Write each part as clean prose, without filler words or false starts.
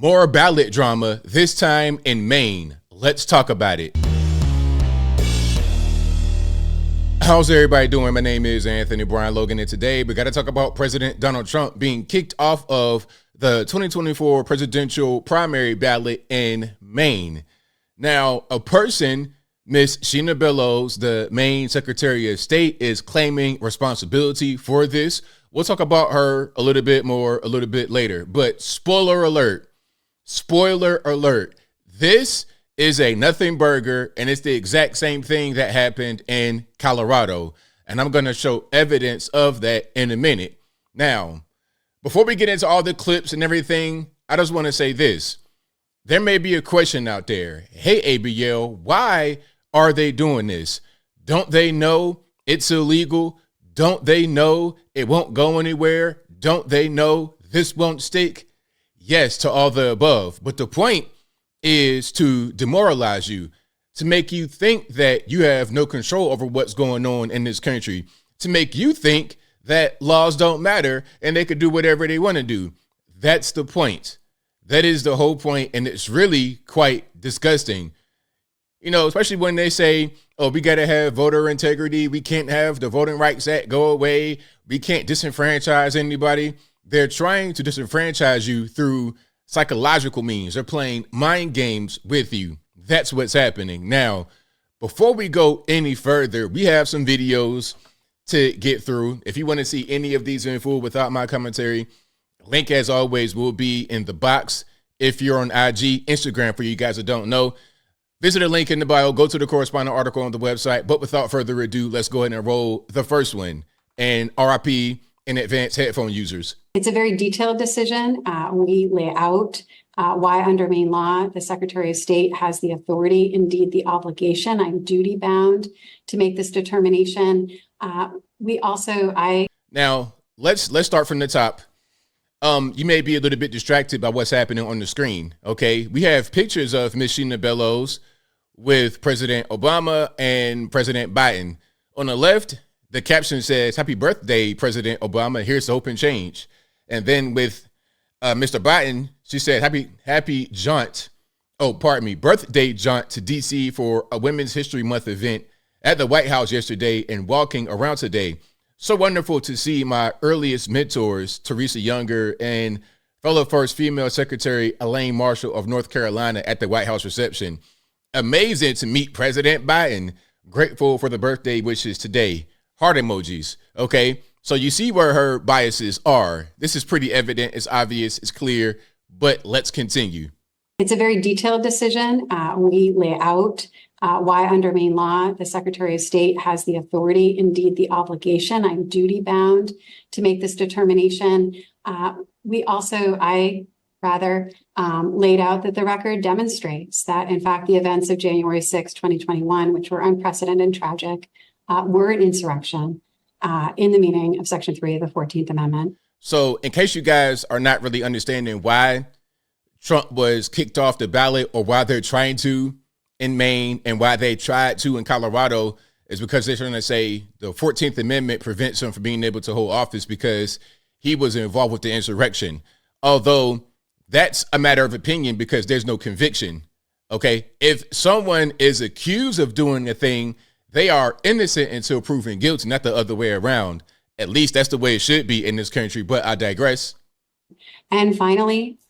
More ballot drama, this time in Maine. Let's talk about it. How's everybody doing? My name is Anthony Brian Logan, and today we got to talk about President Donald Trump being kicked off of the 2024 presidential primary ballot in Maine. Now, a person, Miss Sheena Bellows, the Maine Secretary of State, is claiming responsibility for this. We'll talk about her a little bit more a little bit later, but spoiler alert, this is a Nothingburger, and it's the exact same thing that happened in Colorado. And I'm going to show evidence of that in a minute. Now, before we get into all the clips and everything, I just want to say this. There may be a question out there. Hey, ABL, why are they doing this? Don't they know it's illegal? Don't they know it won't go anywhere? Don't they know this won't stick? Yes, to all the above. But the point is to demoralize you, to make you think that you have no control over what's going on in this country, to make you think that laws don't matter and they could do whatever they want to do. That's the point. That is the whole point, and it's really quite disgusting. You know, especially when they say, oh, we got to have voter integrity. We can't have the Voting Rights Act go away. We can't disenfranchise anybody. They're trying to disenfranchise you through psychological means. They're playing mind games with you. That's what's happening. Now, before we go any further, we have some videos to get through. If you want to see any of these in full without my commentary, link as always will be in the box. If you're on IG, Instagram, for you guys that don't know, visit the link in the bio, go to the corresponding article on the website. But without further ado, let's go ahead and roll the first one. And RIP in advance headphone users. It's a very detailed decision. We lay out why under Maine law, the Secretary of State has the authority, indeed the obligation. I'm duty bound to make this determination. Now let's start from the top. You may be a little bit distracted by what's happening on the screen. Okay, we have pictures of Ms. Sheena Bellows with President Obama and President Biden. On the left, the caption says, "Happy birthday, President Obama. Here's hope and change." And then with Mr. Biden, she said, happy jaunt. Birthday jaunt to DC for a Women's History Month event at the White House yesterday and walking around today. So wonderful to see my earliest mentors, Teresa Younger and fellow first female secretary, Elaine Marshall of North Carolina, at the White House reception. Amazing to meet President Biden. Grateful for the birthday wishes today. Heart emojis. Okay. So you see where her biases are. This is pretty evident. It's obvious. It's clear. But let's continue. It's a very detailed decision. We lay out why under Maine law, the Secretary of State has the authority, indeed the obligation. I'm duty bound to make this determination. I laid out that the record demonstrates that, in fact, the events of January 6, 2021, which were unprecedented and tragic, were an insurrection in the meaning of Section 3 of the 14th Amendment. So in case you guys are not really understanding why Trump was kicked off the ballot, or why they're trying to in Maine and why they tried to in Colorado, is because they're trying to say the 14th Amendment prevents him from being able to hold office because he was involved with the insurrection. Although that's a matter of opinion because there's no conviction. Okay. If someone is accused of doing a thing, they are innocent until proven guilty, not the other way around. At least that's the way it should be in this country, but I digress. And finally,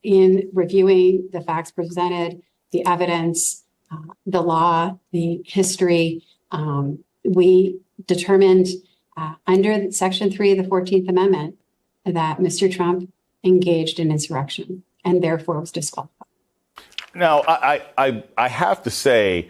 in reviewing the facts presented, the evidence, the law, the history, we determined under Section 3 of the 14th Amendment that Mr. Trump engaged in insurrection and therefore was disqualified. Now, I have to say,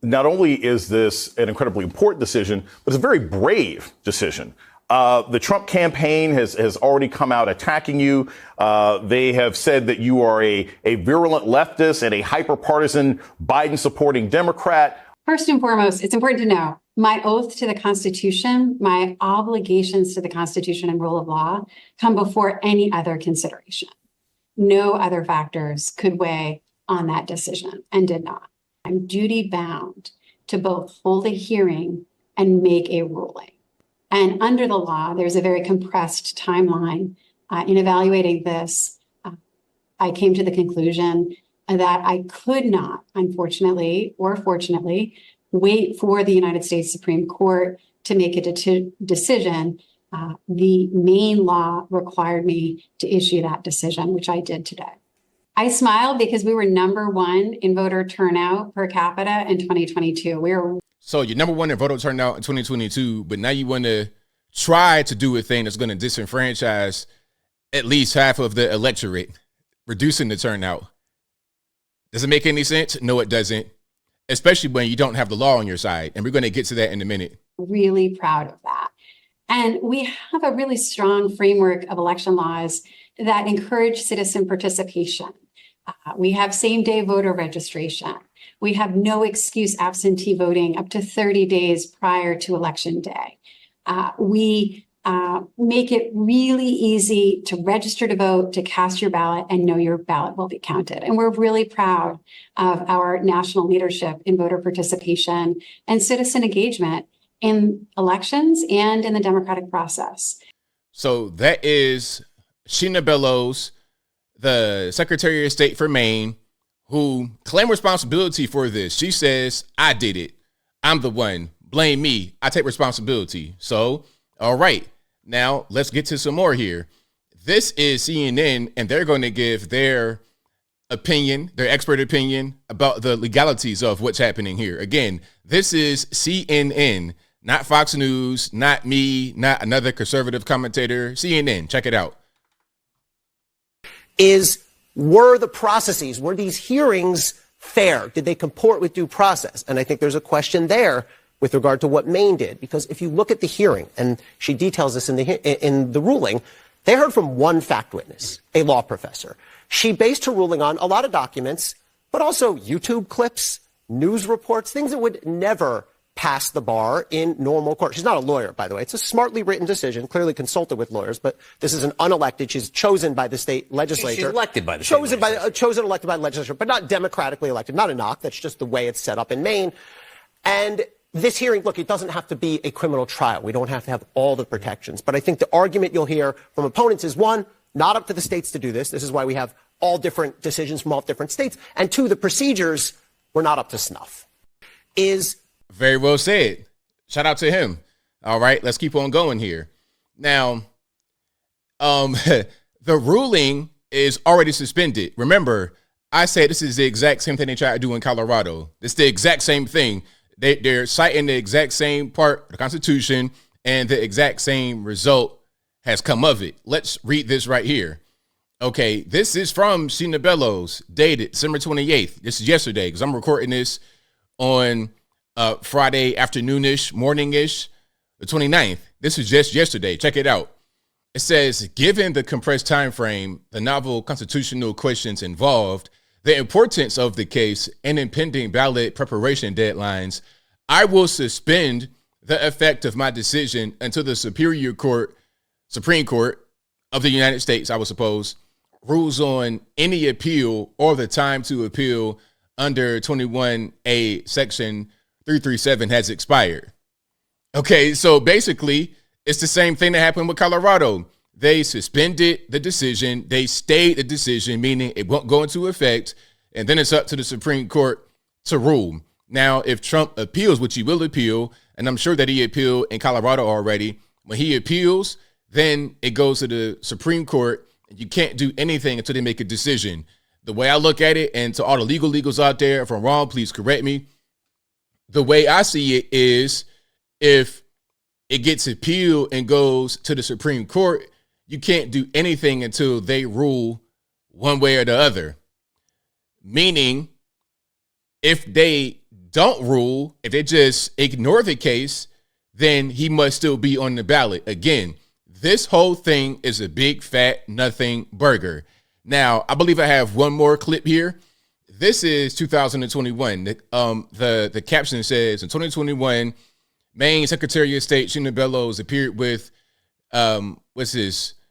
not only is this an incredibly important decision, but it's a very brave decision. The Trump campaign has already come out attacking you. They have said that you are a virulent leftist and a hyper-partisan Biden-supporting Democrat. First and foremost, it's important to know my oath to the Constitution, my obligations to the Constitution and rule of law come before any other consideration. No other factors could weigh on that decision and did not. I'm duty bound to both hold a hearing and make a ruling. And under the law, there's a very compressed timeline in evaluating this I came to the conclusion that I could not, unfortunately or fortunately, wait for the United States Supreme Court to make a decision. The Maine law required me to issue that decision, which I did today. I smiled because we were number one in voter turnout per capita in 2022. So you're number one in voter turnout in 2022, but now you want to try to do a thing that's going to disenfranchise at least half of the electorate, reducing the turnout. Does it make any sense? No, it doesn't, especially when you don't have the law on your side. And we're going to get to that in a minute. Really proud of that. And we have a really strong framework of election laws that encourage citizen participation. We have same-day voter registration. We have no excuse absentee voting up to 30 days prior to election day. We make it really easy to register to vote, to cast your ballot, and know your ballot will be counted. And we're really proud of our national leadership in voter participation and citizen engagement in elections and in the democratic process. So that is Sheena Bellows, the Secretary of State for Maine, who claimed responsibility for this. She says, I did it. I'm the one. Blame me. I take responsibility. So, all right. Now, let's get to some more here. This is CNN, and they're going to give their opinion, their expert opinion about the legalities of what's happening here. Again, this is CNN, not Fox News, not me, not another conservative commentator. CNN, check it out. Were the processes, were these hearings fair? Did they comport with due process? And I think there's a question there with regard to what Maine did, because if you look at the hearing, and she details this in the ruling, they heard from one fact witness, a law professor. She based her ruling on a lot of documents, but also YouTube clips, news reports, things that would never pass the bar in normal court. She's not a lawyer, by the way. It's a smartly written decision, clearly consulted with lawyers, but this is an unelected. She's chosen by the state legislature. She's elected by the state legislature. Chosen, elected by the legislature, but not democratically elected. Not a knock. That's just the way it's set up in Maine. And this hearing, look, it doesn't have to be a criminal trial. We don't have to have all the protections. But I think the argument you'll hear from opponents is, one, not up to the states to do this. This is why we have all different decisions from all different states. And two, the procedures were not up to snuff. Very well said. Shout out to him. All right, let's keep on going here. Now, the ruling is already suspended. Remember, I said this is the exact same thing they tried to do in Colorado. It's the exact same thing. They're citing the exact same part of the Constitution, and the exact same result has come of it. Let's read this right here. Okay, this is from Sheena Bellows, dated December 28th. This is yesterday, because I'm recording this on Friday afternoonish, morningish, the 29th. This is just yesterday. Check it out. It says, given the compressed time frame, the novel constitutional questions involved, the importance of the case, and impending ballot preparation deadlines, I will suspend the effect of my decision until the Supreme Court of the United States, I would suppose, rules on any appeal or the time to appeal under 21A section 337 has expired. Okay, so basically, it's the same thing that happened with Colorado. They suspended the decision. They stayed the decision, meaning it won't go into effect. And then it's up to the Supreme Court to rule. Now, if Trump appeals, which he will appeal, and I'm sure that he appealed in Colorado already, when he appeals, then it goes to the Supreme Court. And you can't do anything until they make a decision. The way I look at it, and to all the legals out there, if I'm wrong, please correct me. The way I see it is, if it gets appealed and goes to the Supreme Court, you can't do anything until they rule one way or the other. Meaning, if they don't rule, if they just ignore the case, then he must still be on the ballot. Again, this whole thing is a big fat nothing burger. Now, I believe I have one more clip here. This is 2021. The caption says, in 2021, Maine Secretary of State Sheena Bellows appeared with,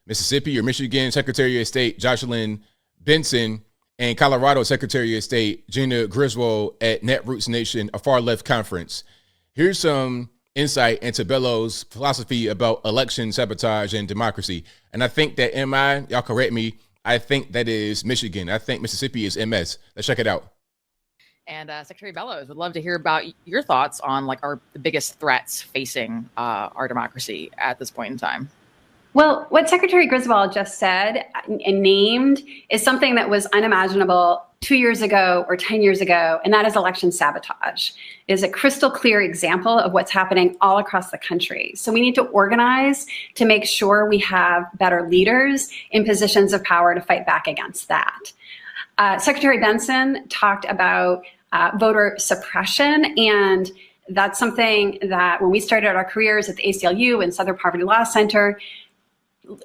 Mississippi or Michigan Secretary of State Jocelyn Benson and Colorado Secretary of State Gina Griswold at Netroots Nation, a far-left conference. Here's some insight into Bellows' philosophy about election sabotage and democracy. And I think that, y'all correct me, I think that is Michigan. I think Mississippi is MS. Let's check it out. And Secretary Bellows, would love to hear about your thoughts on like the biggest threats facing our democracy at this point in time. Well, what Secretary Griswold just said and named is something that was unimaginable 2 years ago or 10 years ago, and that is election sabotage. It is a crystal clear example of what's happening all across the country. So we need to organize to make sure we have better leaders in positions of power to fight back against that. Secretary Benson talked about voter suppression, and that's something that when we started our careers at the ACLU and Southern Poverty Law Center,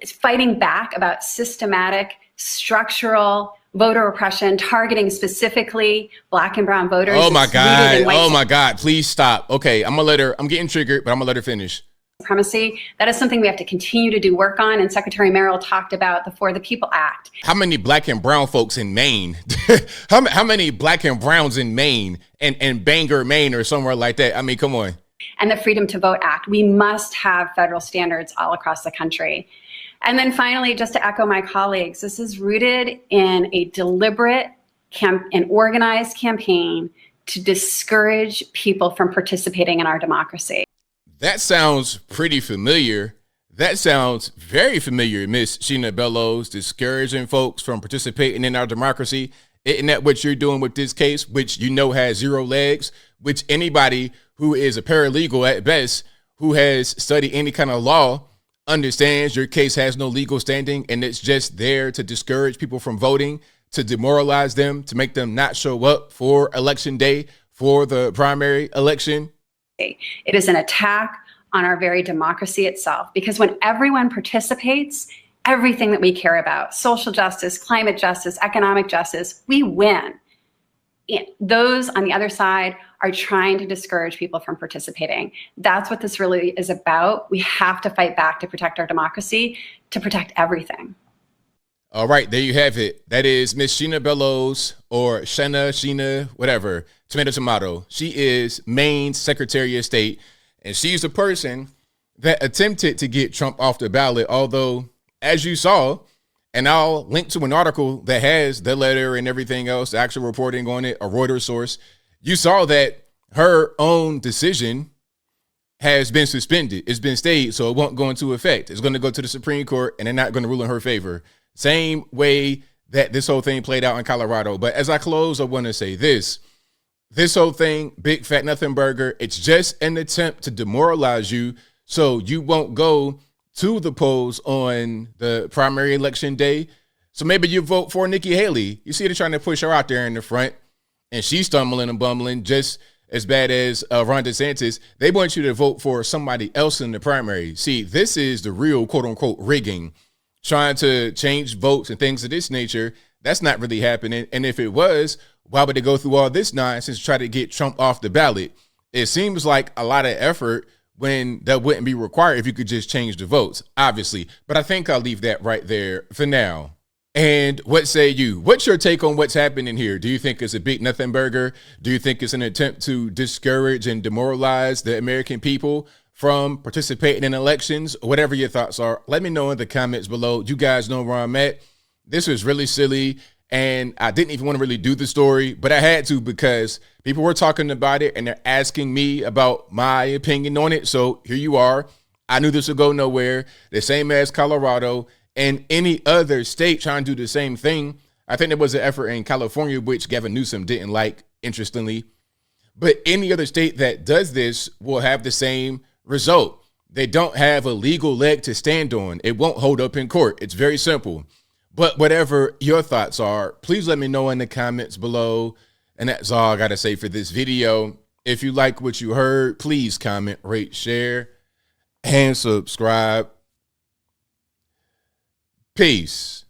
fighting back about systematic, structural voter oppression, targeting specifically Black and brown voters. Oh my God. Oh my God. Please stop. Okay. I'm getting triggered, but I'm gonna let her finish. Supremacy. That is something we have to continue to do work on. And Secretary Merrill talked about the For the People Act. How many Black and brown folks in Maine? how many Black and browns in Maine and Bangor, Maine or somewhere like that? I mean, come on. And the Freedom to Vote Act. We must have federal standards all across the country. And then finally, just to echo my colleagues, this is rooted in a deliberate and organized campaign to discourage people from participating in our democracy. That sounds pretty familiar. That sounds very familiar, Miss Sheena Bellows, discouraging folks from participating in our democracy. Isn't that what you're doing with this case, which you know has zero legs, which anybody who is a paralegal at best, who has studied any kind of law, understands your case has no legal standing and it's just there to discourage people from voting, to demoralize them, to make them not show up for election day, for the primary election? It is an attack on our very democracy itself, because when everyone participates, everything that we care about, social justice, climate justice, economic justice, we win. Those on the other side are trying to discourage people from participating. That's what this really is about. We have to fight back to protect our democracy, to protect everything. All right, there you have it. That is Miss Sheena Bellows, or Sheena, whatever, tomato. She is Maine's Secretary of State, and she's the person that attempted to get Trump off the ballot, although, as you saw, and I'll link to an article that has the letter and everything else, the actual reporting on it, a Reuters source. You saw that her own decision has been suspended. It's been stayed, so it won't go into effect. It's going to go to the Supreme Court, and they're not going to rule in her favor. Same way that this whole thing played out in Colorado. But as I close, I want to say this. This whole thing, big fat Nothingburger, it's just an attempt to demoralize you so you won't go to the polls on the primary election day. So maybe you vote for Nikki Haley. You see they're trying to push her out there in the front, and she's stumbling and bumbling just as bad as Ron DeSantis. They want you to vote for somebody else in the primary. See, this is the real quote unquote rigging, trying to change votes and things of this nature. That's not really happening. And if it was, why would they go through all this nonsense to try to get Trump off the ballot? It seems like a lot of effort when that wouldn't be required if you could just change the votes, obviously. But I think I'll leave that right there for now. And what say you? What's your take on what's happening here? Do you think it's a big Nothingburger? Do you think it's an attempt to discourage and demoralize the American people from participating in elections? Whatever your thoughts are, let me know in the comments below. You guys know where I'm at. This was really silly, and I didn't even want to really do the story, but I had to because people were talking about it and they're asking me about my opinion on it. So here you are. I knew this would go nowhere. The same as Colorado and any other state trying to do the same thing. I think there was an effort in California, which Gavin Newsom didn't like, interestingly. But any other state that does this will have the same result. They don't have a legal leg to stand on. It won't hold up in court. It's very simple. But whatever your thoughts are, please let me know in the comments below. And that's all I got to say for this video. If you like what you heard, please comment, rate, share, and subscribe. Peace.